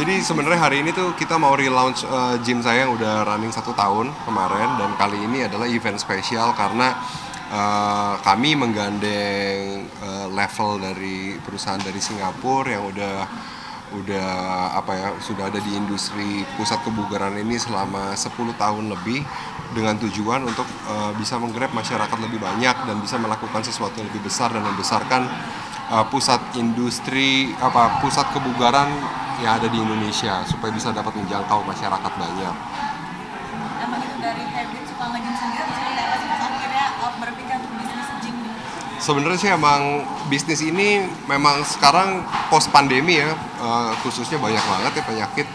Jadi sebenarnya hari ini tuh kita mau relaunch gym saya yang udah running 1 tahun kemarin, dan kali ini adalah event spesial karena kami menggandeng level dari perusahaan dari Singapura yang udah apa ya, sudah ada di industri pusat kebugaran ini selama 10 tahun lebih, dengan tujuan untuk bisa menggrab masyarakat lebih banyak dan bisa melakukan sesuatu yang lebih besar dan membesarkan pusat industri pusat kebugaran yang ada di Indonesia supaya bisa dapat menjangkau masyarakat banyak. Emang itu dari habit suka nge-gym sendiri atau seperti apa sih Mas akhirnya berpikir untuk bisnis gym nih? Sebenarnya sih emang bisnis ini memang sekarang post pandemi ya, khususnya banyak banget ya penyakit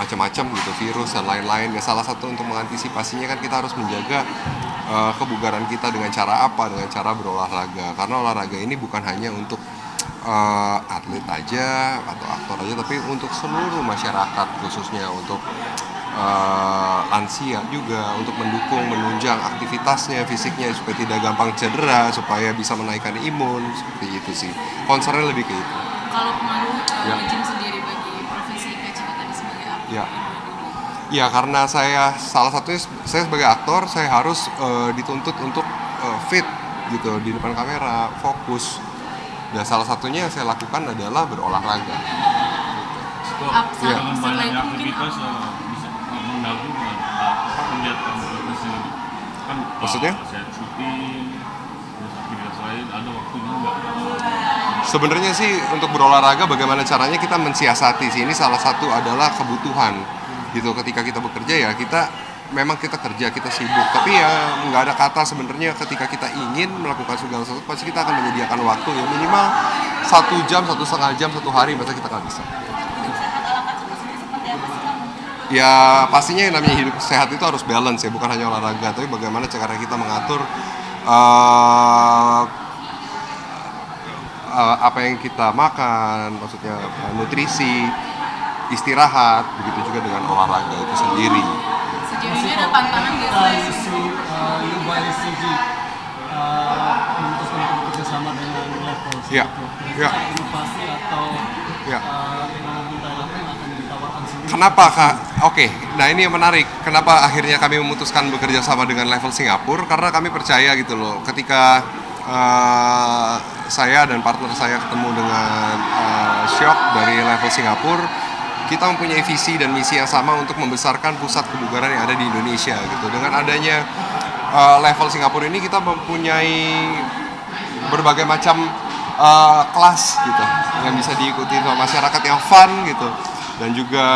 macam-macam gitu, virus dan lain-lain. Ya salah satu untuk mengantisipasinya kan kita harus menjaga kebugaran kita dengan cara apa? Dengan cara berolahraga. Karena olahraga ini bukan hanya untuk atlet aja atau aktor aja, tapi untuk seluruh masyarakat, khususnya untuk lansia juga, untuk mendukung, menunjang aktivitasnya, fisiknya supaya tidak gampang cedera, supaya bisa menaikkan imun, seperti itu sih. Concernnya lebih ke itu. Kalau pengaruh Ya. nge-gym sendiri bagi profesi Kak Cika tadi sebagai apa? Ya. Ya, karena saya salah satunya saya sebagai aktor, saya harus dituntut untuk fit gitu di depan kamera, fokus. Dan salah satunya yang saya lakukan adalah berolahraga. Kok Iya. dengan Setelah banyaknya itu mungkin aktivitas bisa mengganggu nggak melihat kamu profesi ini? Kan Maksudnya? saya syuting, terus aktivitas lain, ada waktunya nggak? Sebenarnya sih untuk berolahraga bagaimana caranya kita mensiasati sih, ini salah satu adalah kebutuhan gitu. Ketika kita bekerja ya memang kita kerja, kita sibuk, tapi ya nggak ada kata sebenarnya ketika kita ingin melakukan segala sesuatu pasti kita akan menyediakan waktu ya minimal 1 jam, 1,5 jam, 1 hari, masa kita nggak bisa. hidup sehat ala Kak Cika sendiri seperti apa sih Kak? Ya pastinya yang namanya hidup sehat itu harus balance ya, bukan hanya olahraga, tapi bagaimana cara kita mengatur uh, apa yang kita makan, maksudnya nutrisi, istirahat, begitu juga dengan olahraga itu sendiri. Sejauh ini ada pantangan nggak sih? UYCG memutuskan untuk bekerjasama dengan Level Ya, ya, inovasi atau ya. teknologi lain yang akan ditawarkan sendiri. Kenapa Kak? Oke, nah ini yang menarik. Kenapa akhirnya kami memutuskan bekerja sama dengan Level Singapura? Karena kami percaya gitu loh. Ketika saya dan partner saya ketemu dengan Syok dari Level Singapura, kita mempunyai visi dan misi yang sama untuk membesarkan pusat kebugaran yang ada di Indonesia gitu. Dengan adanya Level Singapura ini kita mempunyai berbagai macam kelas gitu yang bisa diikuti sama masyarakat yang fun gitu, dan juga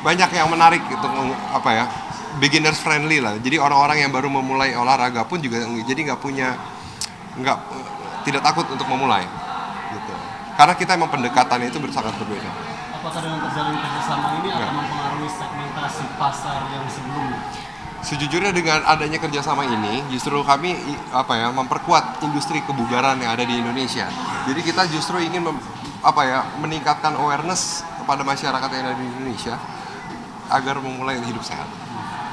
banyak yang menarik gitu, apa ya, beginners friendly lah. Jadi orang-orang yang baru memulai olahraga pun juga jadi nggak tidak takut untuk memulai gitu. Karena kita emang pendekatannya itu sangat berbeda. Apakah dengan terjalin kerjasama ini Ya. akan mempengaruhi segmentasi pasar yang sebelumnya? Sejujurnya dengan adanya kerjasama ini, justru kami memperkuat industri kebugaran yang ada di Indonesia. Jadi kita justru ingin meningkatkan awareness kepada masyarakat yang ada di Indonesia agar memulai hidup sehat.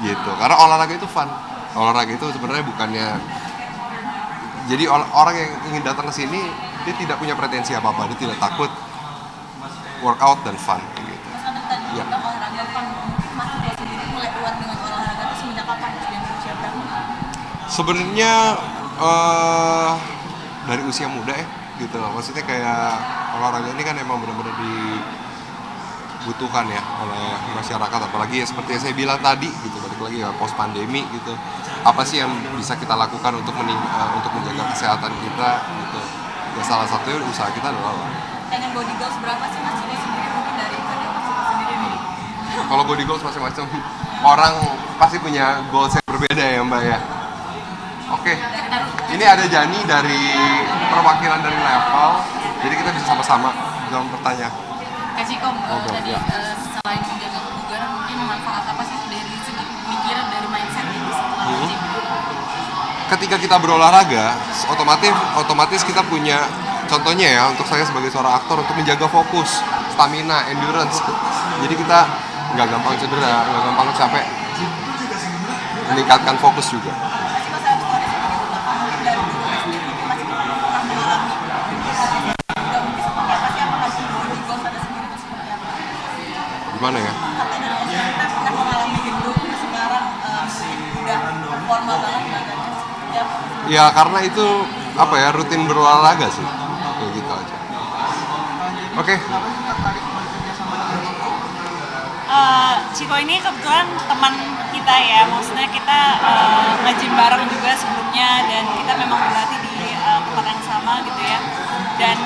Gitu. Karena olahraga itu fun. Olahraga itu sebenarnya bukannya, jadi orang yang ingin datang ke sini dia tidak punya pretensi apa-apa, dia tidak takut, workout dan fun gitu. Mas Adam tadi Ya. bilang olahraga kan Mas juga sendiri mulai keluar dengan olahraga itu semenjak kapan Mas di usia berapa? Sebenarnya dari usia muda ya gitu. Maksudnya kayak olahraga ini kan emang benar-benar dibutuhkan ya oleh masyarakat, apalagi ya seperti yang saya bilang tadi gitu, balik lagi ya post pandemi gitu. Apa sih yang bisa kita lakukan untuk untuk menjaga kesehatan kita gitu. Ya salah satunya usaha kita adalah olahraga. Pengen body goals berapa sih Mas Cika sendiri mungkin dari Mas Cika sendiri nih? Kalau body goals macam-macam, orang pasti punya goals yang berbeda ya Mbak ya. Oke, ini ada Jani dari perwakilan dari Level, jadi kita bisa sama-sama dalam bertanya. Kak Cika tadi ya. selain menjaga kebugaran mungkin manfaat apa sih dari segi pemikiran dari mindset yang bisa Hmm. gym? Ketika kita berolahraga, otomatis kita punya, contohnya ya, untuk saya sebagai seorang aktor, untuk menjaga fokus, stamina, endurance. Jadi kita nggak gampang cedera, nggak gampang capek, meningkatkan fokus juga. Mas saya story seperti itu kan dari dulu SD mungkin masih pernah mengalami nggak mungkin seperti apa sih apakah itu body goals ada sendiri atau seperti apa? gimana ya? Katanya kita pernah mengalami itu, sekarang udah formal banget badannya. Ya, Ya karena itu apa ya, rutin berolahraga sih, kayak gitu aja. Oke. Ciko ini kebetulan teman kita ya, maksudnya kita nge-gym bareng juga sebelumnya dan kita memang berlatih di tempat yang sama gitu ya. Dan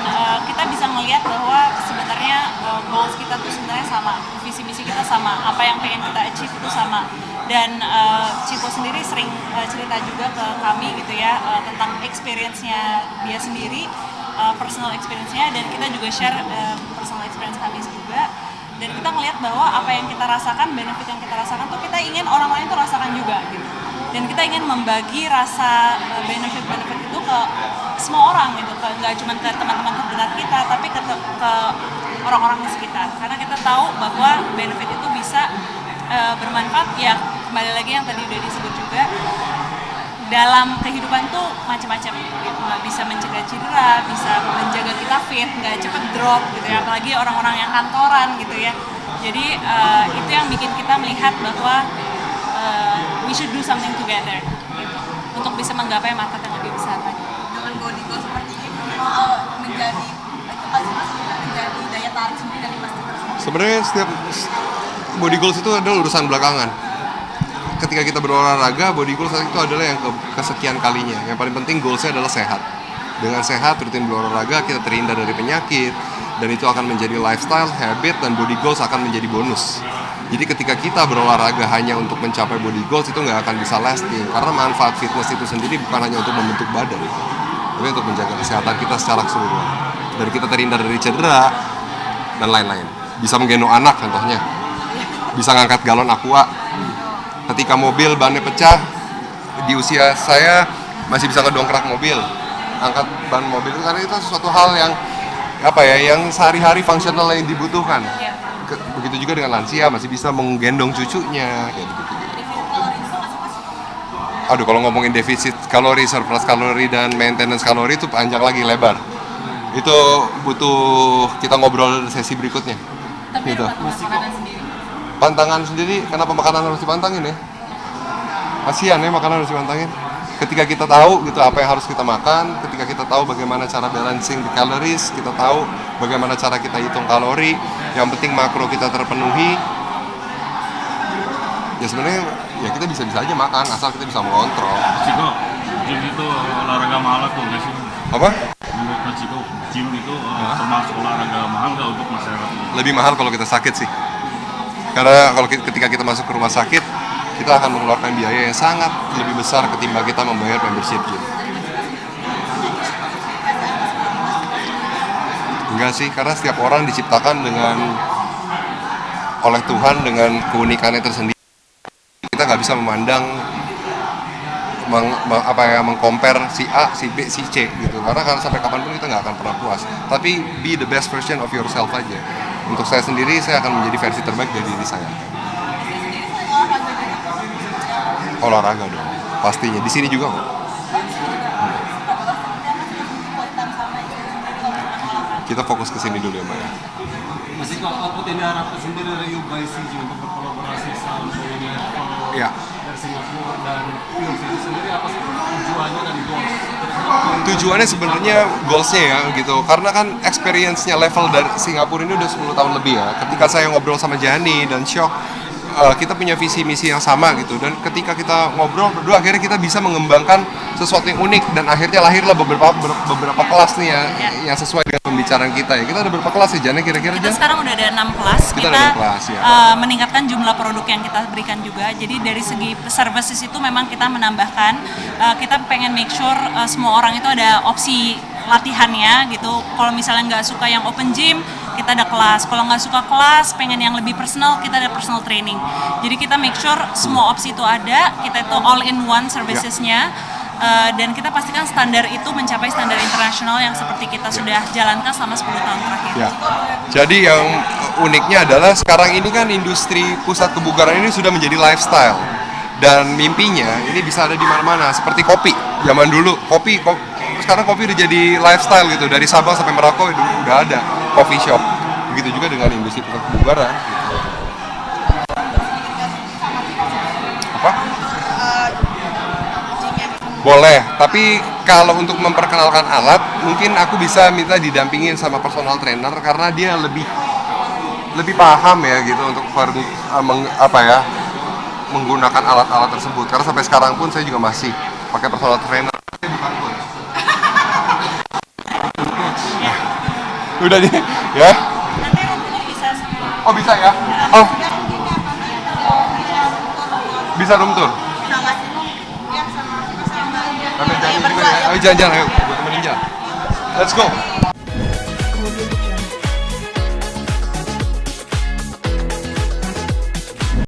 kita bisa melihat bahwa sebenarnya goals kita tuh sebenarnya sama, visi misi kita sama, apa yang pengen kita achieve itu sama. Dan Ciko sendiri sering cerita juga ke kami gitu ya tentang experience-nya dia sendiri, personal experience-nya, dan kita juga share personal experience kami juga. Dan kita ngelihat bahwa apa yang kita rasakan, benefit yang kita rasakan tuh kita ingin orang lain tuh rasakan juga gitu. Dan kita ingin membagi rasa benefit-benefit itu ke semua orang gitu, nggak cuma ke teman-teman terdekat kita, tapi ke orang-orang di sekitar. Karena kita tahu bahwa benefit itu bisa bermanfaat, ya kembali lagi yang tadi udah disebut juga, dalam kehidupan tuh macam-macam gitu. Bisa mencegah cedera, bisa menjaga kita fit, nggak cepet drop gitu ya, apalagi orang-orang yang kantoran gitu ya. Jadi itu yang bikin kita melihat bahwa we should do something together gitu, untuk bisa menggapai market yang lebih besar lagi. Dengan body goal seperti ini menjadi itu pasti menjadi daya tarik sendiri dari pasti. Sebenarnya setiap body goals itu adalah urusan belakangan. Ketika kita berolahraga, body goals itu adalah yang kesekian kalinya. Yang paling penting goalsnya adalah sehat. Dengan sehat, rutin berolahraga, kita terhindar dari penyakit, dan itu akan menjadi lifestyle, habit, dan body goals akan menjadi bonus. Jadi ketika kita berolahraga hanya untuk mencapai body goals, itu nggak akan bisa lasting. Karena manfaat fitness itu sendiri bukan hanya untuk membentuk badan, tapi untuk menjaga kesehatan kita secara keseluruhan. Dan kita terhindar dari cedera, dan lain-lain. Bisa menggendong anak contohnya. Bisa ngangkat galon aqua. Ketika mobil bannya pecah, di usia saya masih bisa ngedongkrak mobil, angkat ban mobil itu, karena itu sesuatu hal yang apa ya, yang sehari-hari fungsional yang dibutuhkan. Begitu juga dengan lansia, masih bisa menggendong cucunya, kayak begitu. Aduh, kalau ngomongin defisit kalori, surplus kalori, dan maintenance kalori itu panjang lagi, lebar. Itu butuh kita ngobrol di sesi berikutnya. Tapi Gitu. makanan sendiri. Pantangan sendiri, kenapa makanan harus dipantangin ya? Kasihan ya makanan harus dipantangin. Ketika kita tahu gitu apa yang harus kita makan, ketika kita tahu bagaimana cara balancing the calories, kita tahu bagaimana cara kita hitung kalori, yang penting makro kita terpenuhi. Ya sebenarnya ya kita bisa-bisa aja makan asal kita bisa mengontrol. Ciko, gym itu olahraga mahal tuh nggak sih? Apa? Menurut Mas Ciko, gym itu termasuk olahraga mahal nggak untuk masyarakat? Lebih mahal kalau kita sakit sih. Karena kalau ketika kita masuk ke rumah sakit, kita akan mengeluarkan biaya yang sangat lebih besar ketimbang kita membayar membership gym. Enggak sih, karena setiap orang diciptakan oleh Tuhan dengan keunikannya tersendiri. Kita nggak bisa memandang mengcompare si A, si B, si C gitu. Karena sampai kapanpun kita nggak akan pernah puas. Tapi be the best version of yourself aja. Untuk saya sendiri, saya akan menjadi versi terbaik dari diri saya. Olahraga dong, pastinya. Di sini juga kok. Kita fokus ke sini dulu ya, Mbak ya. Mas Iko, apa yang diharapkan sendiri dari UBICG untuk berkolaborasi sama dengan Ya. dari Singapura dan UFC itu sendiri, apa sih tujuannya dan goals? Tujuannya sebenarnya goalsnya ya gitu, karena kan experience-nya level dari Singapura ini udah 10 tahun lebih ya. Ketika saya ngobrol sama Jani dan Syok, kita punya visi misi yang sama gitu, dan ketika kita ngobrol berdua akhirnya kita bisa mengembangkan sesuatu yang unik, dan akhirnya lahirlah beberapa kelas nih ya, yang sesuai dengan pembicaraan kita ya. Kita ada berapa kelas ya Jani kira-kira? Kita sekarang udah ada 6 kelas. Kita ada 6 kelas, ya. Meningkatkan jumlah produk yang kita berikan juga. Jadi dari segi services itu memang kita menambahkan, kita pengen make sure semua orang itu ada opsi latihannya gitu. Kalau misalnya nggak suka yang open gym, kita ada kelas. Kalau nggak suka kelas, pengen yang lebih personal, kita ada personal training. Jadi kita make sure semua opsi itu ada, kita itu all in one servicesnya. Dan kita pastikan standar itu mencapai standar internasional yang seperti kita sudah jalankan selama 10 tahun terakhir. Ya. Jadi yang uniknya adalah sekarang ini kan industri pusat kebugaran ini sudah menjadi lifestyle, dan mimpinya ini bisa ada di mana-mana. Seperti kopi, zaman dulu kopi sekarang kopi udah jadi lifestyle gitu, dari Sabang sampai Merauke udah ada coffee shop. Begitu juga dengan industri pusat kebugaran. Gitu. Boleh, tapi kalau untuk memperkenalkan alat, mungkin aku bisa minta didampingin sama personal trainer karena dia lebih paham ya gitu untuk menggunakan alat-alat tersebut. Karena sampai sekarang pun saya juga masih pakai personal trainer. Saya bukan coach. Udah nih, ya? Nanti untuk bisa semua. Oh bisa ya? Oh, bisa room tour. Sampai jalan juga ya. Ayo jalan-jalan, ayo. Gue temenin jalan. Let's go.